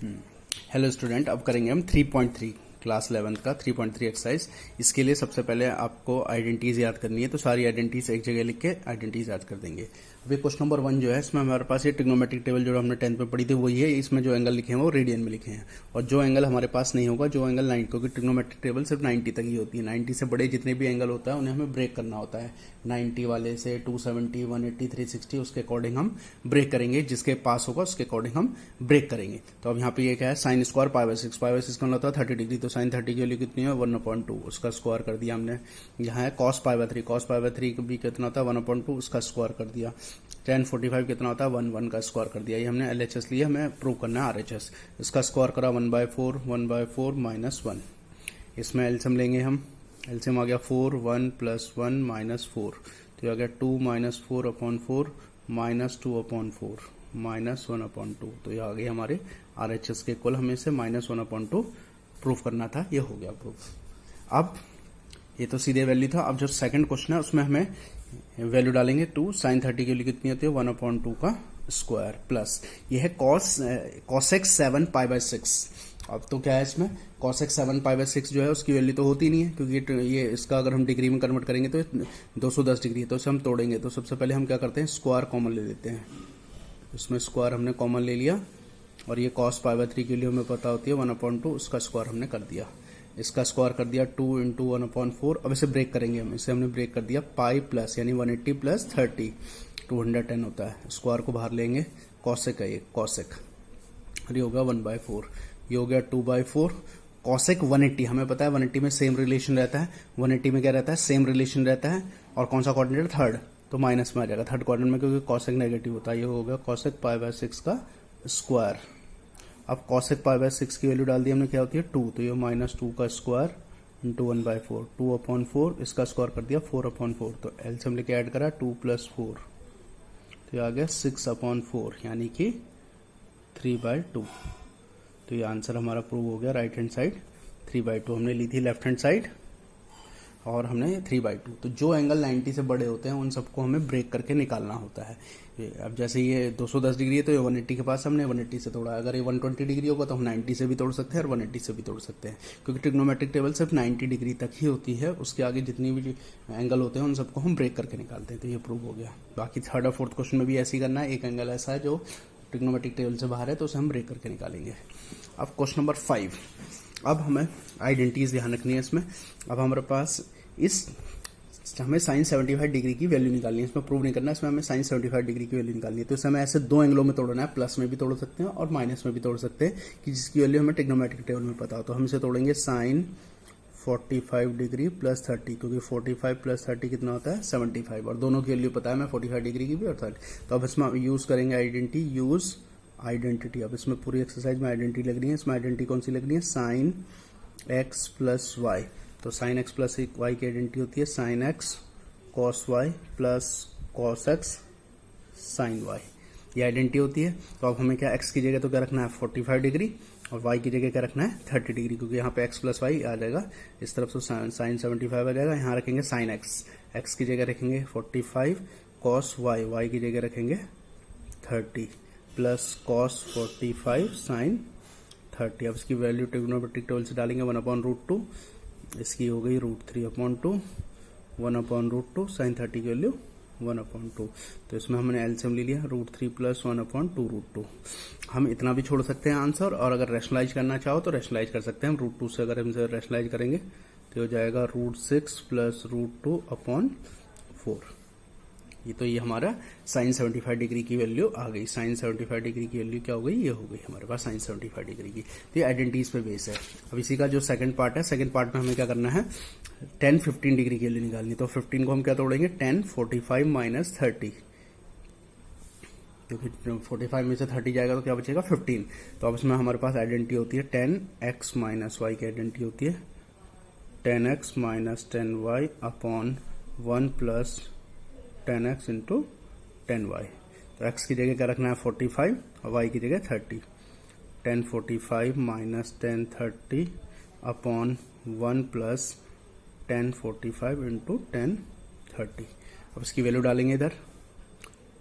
Hello student, अब करेंगे हम 3.3 क्लास 11 का 3.3 एक्सरसाइज। इसके लिए सबसे पहले आपको आइडेंटिटीज याद करनी है, तो सारी आइडेंटिटीज एक जगह लिख के आइडेंटिटीज याद कर देंगे। अभी क्वेश्चन नंबर 1 जो है, इसमें हमारे पास ये ट्रिग्नोमेट्रिक टेबल जो हमने 10th में पढ़ी थी वही है। इसमें जो एंगल लिखे हैं वो रेडियन में लिखे हैं, और जो एंगल हमारे पास नहीं होगा, जो एंगल 90, क्योंकि ट्रिग्नोमेट्रिक टेबल सिर्फ 90 तक ही होती है। 90 से बड़े जितने भी एंगल होता है उन्हें हमें ब्रेक करना होता है। 90 वाले से 270, 180, 360 उसके अकॉर्डिंग हम ब्रेक करेंगे, जिसके पास होगा उसके अकॉर्डिंग हम ब्रेक करेंगे। तो अब यहाँ पे ये क्या है, साइन स्क्वायर पाई/6, पाई/6 का होता है 30 डिग्री, तो साइन 30 की वैल्यू कितनी है 1/2, उसका स्क्वायर कर दिया हमने। यहाँ है कॉस पाई/3, कॉस पाई/3 भी कितना होता है 1/2, उसका स्क्वायर कर दिया। tan 45 कितना होता है 1 का स्क्वायर कर दिया। ये हमने LHS लिया, हमें प्रूव करना है RHS। इसका स्क्वायर करा 1/4, 1/4 -1। इसमें एलसीएम लेंगे हम, एलसीएम आ गया 4, 1 + 1 -4, तो ये आ गया 2 - 4/4 -2/4 -1/2, तो ये आ गई हमारे RHS के कुल। हमें से -1/2 प्रूफ करना था, ये हो गया प्रूफ। अब ये तो सीधे वैल्यू था। अब जो सेकंड क्वेश्चन है उसमें हमें वैल्यू डालेंगे 2, साइन 30 की वैल्यू कितनी होती है 1/2 का स्क्वायर, प्लस ये है cosec 7 पाई/6। अब तो क्या है इसमें, cosec 7 पाई/6 जो है उसकी वैल्यू तो होती नहीं है, क्योंकि ये इसका अगर हम डिग्री में कन्वर्ट करेंगे तो 210 डिग्री है, तो इसे हम तोड़ेंगे। तो सबसे पहले हम क्या करते हैं, स्क्वायर कॉमन ले लेते हैं। इसमें स्क्वायर हमने कॉमन ले लिया, और ये cos पाई/3 की वैल्यू हमें पता होती है 1/2, उसका स्क्वायर हमने कर दिया। इसका स्क्वायर कर दिया 2 × 1/4। अब इसे ब्रेक करेंगे हम, इसे हमने ब्रेक कर दिया पाई प्लस, यानी 180 + 30 210 होता है। स्क्वायर को बाहर लेंगे, कॉसेक है ये कॉसेक, और ये होगा 1/4, ये हो गया 2/4। कॉसेक 180 हमें पता है 180 में सेम रिलेशन रहता है। 180 में क्या रहता है, सेम रिलेशन रहता है, और कौन सा कोऑर्डिनेट थर्ड, तो माइनस में आ जाएगा थर्ड कोऑर्डिनेट में, क्योंकि कॉसेक नेगेटिव होता है। ये होगा कॉसेक पाई/6 का स्क्वायर। अब cosec पाई/6 की वैल्यू डाल दी हमने, क्या होती है 2, तो ये -2 का स्क्वायर इंटू 1/4, 2/4, इसका स्क्वायर कर दिया 4/4, तो एलसीएम लेके ऐड करा 2 + 4, तो ये आ गया 6/4, यानी कि 3/2। तो ये आंसर हमारा प्रूव हो गया। राइट हैंड साइड 3/2 हमने ली थी, लेफ्ट हैंड साइड और हमने 3/2। तो जो एंगल 90 से बड़े होते हैं उन सबको हमें ब्रेक करके निकालना होता है। अब जैसे ये 210 डिग्री है, तो ये 180 के पास हमने 180 से तोड़ा। अगर ये 120 डिग्री होगा तो हम 90 से भी तोड़ सकते हैं और 180 से भी तोड़ सकते हैं, क्योंकि ट्रिग्नोमेट्रिक टेबल सिर्फ 90 डिग्री तक ही होती है। उसके आगे जितनी भी एंगल होते हैं उन सबको हम ब्रेक करके निकालते हैं। तो ये प्रूव हो गया। बाकी थर्ड और फोर्थ क्वेश्चन में भी ऐसे ही करना है। एक एंगल ऐसा है जो ट्रिग्नोमेट्रिक टेबल से बाहर है, तो उसे हम ब्रेक करके निकालेंगे। अब क्वेश्चन नंबर 5, अब हमें आइडेंटिटीज ध्यान रखनी है इसमें। अब हमारे पास हमें साइन 75 डिग्री की वैल्यू निकालनी है। इसमें प्रूव नहीं करना है, इसमें हमें साइन 75 डिग्री की वैल्यू निकालनी है। तो इसे हमें ऐसे दो एंगलों में तोड़ना है, प्लस में भी तोड़ सकते हैं और माइनस में भी तोड़ सकते हैं, कि जिसकी वैल्यू हमें ट्रिग्नोमेट्रिक टेबल में पता हो। तो हम इसे तोड़ेंगे साइन 45 डिग्री + 30, क्योंकि 45 + 30 कितना होता है 75, और दोनों की वैल्यू पता है हमें 45 डिग्री की भी और 30। तो अब इसमें यूज करेंगे आइडेंटिटी। अब इसमें पूरी एक्सरसाइज में आइडेंटिटी लगनी है। इसमें आइडेंटिटी कौन सी लगनी है, साइन x + y। तो साइन x + y की आइडेंटिटी होती है sine x cos y + cos x sin y, ये आइडेंटिटी होती है। तो अब हमें क्या, x की जगह तो क्या रखना है 45 डिग्री, और y की जगह क्या रखना है 30 डिग्री, क्योंकि यहाँ पे x + y आ जाएगा इस तरफ, तो साइन 75 आ जाएगा। यहाँ रखेंगे साइन x की जगह रखेंगे 45, cos y की जगह रखेंगे 30, प्लस cos 45 sin 30। अब इसकी वैल्यू ट्रिग्नोमेट्रिक टेबल से डालेंगे 1/√2, इसकी हो गई √3/2, 1/√2, साइन 30 की वैल्यू 1/2। तो इसमें हमने एलसीएम ले लिया √3 + 1/2√2। हम इतना भी छोड़ सकते हैं आंसर, और अगर रैशनलाइज करना चाहो तो रैशनलाइज कर सकते हैं हम। √2 से अगर हम इसे रैशनलाइज करेंगे तो हो जाएगा √6 + √2/4। ये हमारा साइन 75 डिग्री की वैल्यू आ गई। साइन 75 डिग्री की वैल्यू क्या हो गई, ये हो गई हमारे पास साइन 75 डिग्री की। तो ये आइडेंटिटीज पे बेस है। अब इसी का जो सेकंड पार्ट है, सेकंड पार्ट में हमें क्या करना है, tan 15 डिग्री की वैल्यू निकालनी। तो 15 को हम क्या तोड़ेंगे, tan 45 - 30, क्योंकि 45 में से 30 जाएगा तो क्या बचेगा 15। तो अब इसमें हमारे पास आइडेंटिटी होती है tan x - y की आइडेंटिटी होती है tan x - tan y upon 1 + tan x × tan y। तो x की जगह क्या रखना है 45 और y की जगह 30, tan 45 - tan 30 upon 1 + tan 45 × tan 30। अब इसकी वैल्यू डालेंगे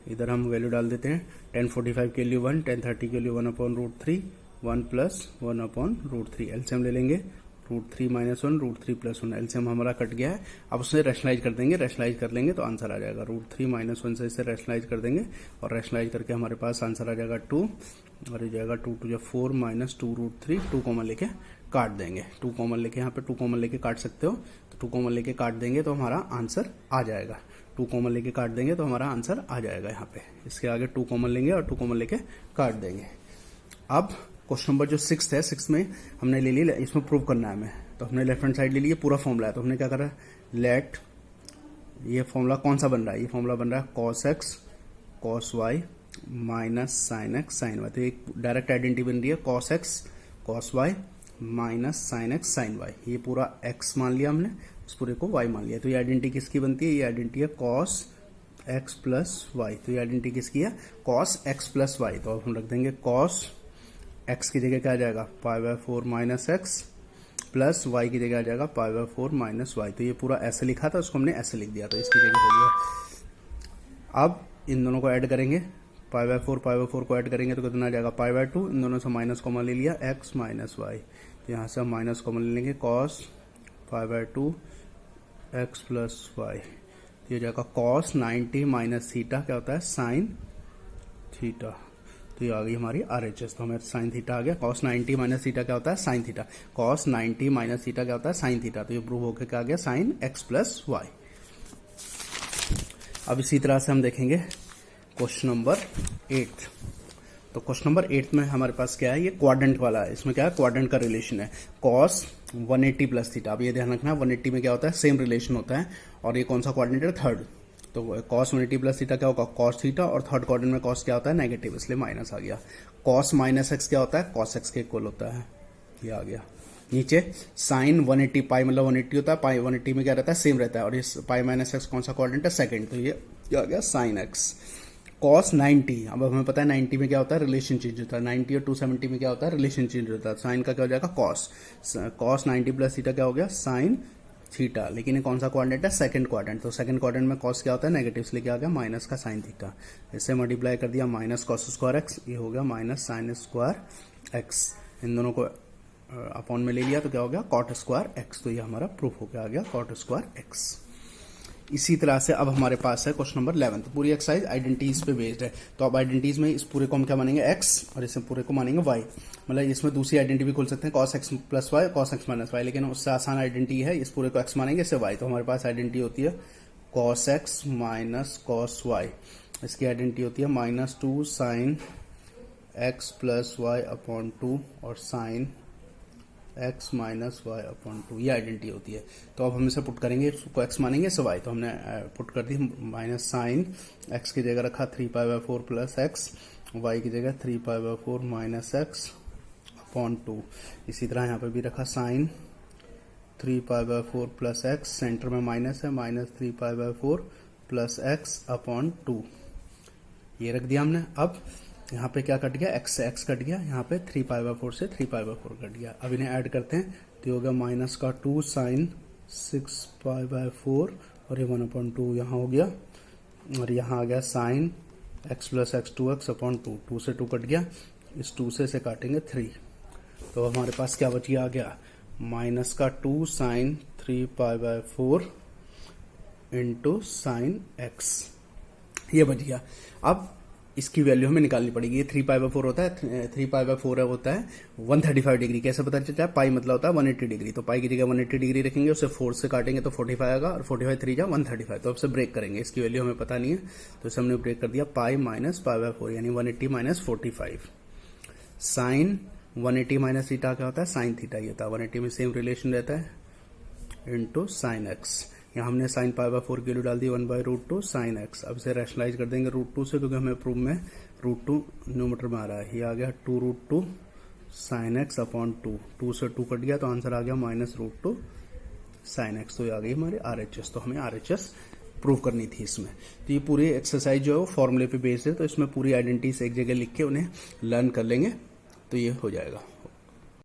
इधर हम वैल्यू डाल देते हैं। tan 45 की वैल्यू 1, tan 30 की वैल्यू 1/√3, 1 प्लस 1 अपॉन √3। एलसीएम ले लेंगे, √3 - 1 √3 + 1। एलसीएम हमारा कट गया है। अब उसे रैशनलाइज कर देंगे, रैशनलाइज कर लेंगे तो आंसर आ जाएगा। √3 - 1 से इसे रैशनलाइज कर देंगे और रैशनलाइज करके हमारे पास आंसर आ जाएगा 2, और ये जाएगा 2 × 4 - 2 √3। 2 कॉमन लेके काट देंगे, 2 कॉमन लेके, यहाँ पे 2 कॉमन लेके काट सकते हो, तो 2 कॉमन लेके काट देंगे तो हमारा आंसर आ जाएगा। 2 कॉमन लेके काट देंगे तो हमारा आंसर आ जाएगा। यहाँ पे इसके आगे 2 कॉमन लेंगे और 2 कॉमन लेके काट देंगे। अब क्वेश्चन नंबर जो 6 है, 6 में हमने ले लिया, इसमें प्रूव करना है हमें, तो हमने लेफ्ट हैंड साइड ले लिया, पूरा फॉर्मूला है, तो हमने क्या करा, लेट, ये फॉर्मूला कौन सा बन रहा है, ये फॉर्मूला बन रहा है cos x cos y minus sin x sin y। तो एक डायरेक्ट आइडेंटिटी बन रही है cos x cos y minus sin x sin y। ये पूरा x मान लिया हमने, इस पूरे को y मान लिया। तो ये आइडेंटिटी किसकी बनती है, ये आइडेंटिटी है cos x प्लस y। तो ये आइडेंटिटी किसकी है, cos x प्लस y। तो अब हम रख देंगे cos x की जगह क्या आ जाएगा, π/4 माइनस x प्लस y की जगह आ जाएगा π/4 माइनस y। तो ये पूरा ऐसे लिखा था, उसको हमने ऐसे लिख दिया, तो इसकी जगह हो गया। अब इन दोनों को ऐड करेंगे, π/4 को ऐड करेंगे तो कितना आ जाएगा, π/2। इन दोनों से माइनस कॉमन ले लिया, x माइनस y। तो यहाँ से हम माइनस कॉमन ले लेंगे, cos π/2 x प्लस y। तो ये जाएगा cos 90 माइनस थीटा क्या होता है, साइन थीटा। तो ये आ गई हमारी RHS। तो हमें साइन थीटा आ गया। cos 90 माइनस थीटा क्या होता है, sine theta. cos 90 minus theta क्या होता है, साइन थीटा। तो ये प्रूव होकर क्या आ गया, साइन x प्लस y। अब इसी तरह से हम देखेंगे क्वेश्चन नंबर 8। तो क्वेश्चन नंबर 8 में हमारे पास क्या है, ये क्वाड्रेंट वाला है। इसमें क्या है, क्वाड्रेंट का रिलेशन है, cos 180 प्लस थीटा। अब ये ध्यान रखना, 180 में क्या होता है, सेम रिलेशन होता है। और ये कौन सा क्वाड्रेंट है, थर्ड। तो cos 180 प्लस थीटा क्या होगा, cos थीटा, और थर्ड क्वाड्रेंट में cos क्या होता है, नेगेटिव, इसलिए माइनस आ गया। cos माइनस x क्या होता है, cos x के इक्वल होता है, ये आ गया। नीचे साइन 180, पाई मतलब 180 होता है, पाई 180 में क्या रहता है, सेम रहता है। और इस पाई माइनस एक्स कौन सा क्वाड्रेंट है, सेकंड। तो ये क्या आ गया, साइन एक्स। cos 90, अब हमें पता है 90 में क्या होता है, रिलेशन चेंज होता है। 90 और 270 में क्या होता है, रिलेशन चेंज होता है। साइन का क्या हो जाएगा, cos 90 प्लस थीटा क्या हो गया, साइन थीटा। लेकिन ये कौन सा क्वाड्रेंट है, सेकंड क्वाड्रेंट। तो सेकंड क्वाड्रेंट में cos क्या होता है, नेगेटिव, इसलिए क्या आ गया, माइनस का साइन थीटा। इससे मल्टीप्लाई कर दिया, माइनस cos स्क्वायर एक्स, ये हो गया माइनस साइन स्क्वायर एक्स। इन दोनों को अपॉन में ले लिया तो क्या हो गया, cot स्क्वायर एक्स। तो ये हमारा प्रूफ हो गया, आ गया cot स्क्वायर एक्स। इसी तरह से अब हमारे पास है क्वेश्चन नंबर 11। तो पूरी एक्सरसाइज आइडेंटिटीज पे बेस्ड है। तो अब आइडेंटिटीज में इस पूरे को हम क्या मानेंगे, x, और इस पूरे को मानेंगे y। मतलब इसमें दूसरी आइडेंटिटी भी खोल सकते हैं, cos x plus y, cos x minus y। लेकिन उससे आसान आइडेंटिटी है, इस पूरे को x मानेंगे, इससे y। तो हमारे पास आइडेंटिटी होती है cos x minus cos y। इसकी आइडेंटिटी होती है -2 sine x plus y upon 2 और sine x minus Y upon 2, ये आइडेंटिटी होती है। तो अब हम इसे पुट करेंगे, इसको x मानेंगे, इसे y। तो हमने पुट कर दी, माइनस साइन x की जगह रखा 3π/4 प्लस x, y की जगह 3π/4 माइनस x अपॉन 2। इसी तरह यहाँ पे भी रखा साइन 3π/4 प्लस x, सेंटर में माइनस है, माइनस 3π/4 प्लस x अपॉन 2, ये रख दिया हमने। अब यहाँ पे क्या कट गया, x से x कट गया, यहाँ पे 3π/4 से 3π/4 कट गया। अब इन्हें ऐड करते हैं तो होगा माइनस का 2 साइन 6π/4 और ये 1/2 यहाँ हो गया, और यहाँ आ गया sine x plus x 2x upon 2। 2 से 2 कट गया, इस 2 से काटेंगे 3। तो हमारे पास क्या बच गया, आ गया माइनस का 2 साइन 3π/4 इंटू साइन x, ये बच गया। अब इसकी वैल्यू हमें निकालनी पड़ेगी। ये 3π/4 होता है, 3π/4 होता है 135 डिग्री। कैसे पता चलता है, पाई मतलब होता है 180 डिग्री। तो पाई की जगह 180 डिग्री रखेंगे, उसे 4 से काटेंगे तो 45 आएगा, और 45 3 जा 135। तो अब से ब्रेक करेंगे, इसकी वैल्यू हमें पता नहीं है, तो इसे हमने ब्रेक कर दिया, पाई माइनस π/4 यानी 180 माइनस 45। साइन 180 माइनस थीटा क्या होता है, साइन थीटा ही होता है। 180 में सेम रिलेशन रहता है, इंटू साइन एक्स। यहाँ हमने साइन π/4 की वैल्यू डाल दी 1/√2 साइन एक्स। अब इसे रैशनलाइज कर देंगे √2 से, क्योंकि हमें प्रूफ में √2 न्यूमरेटर में आ रहा है। ये आ गया 2√2 साइन एक्स अपॉन 2। 2 से 2 कट गया तो आंसर आ गया -√2 साइन एक्स। तो ये आ गई हमारी RHS। तो हमें RHS प्रूव करनी थी इसमें। तो ये पूरी एक्सरसाइज जो है वो फॉर्मूले पे बेस्ड है, तो इसमें पूरी आइडेंटिटीज एक जगह लिख के उन्हें लर्न कर लेंगे तो ये हो जाएगा।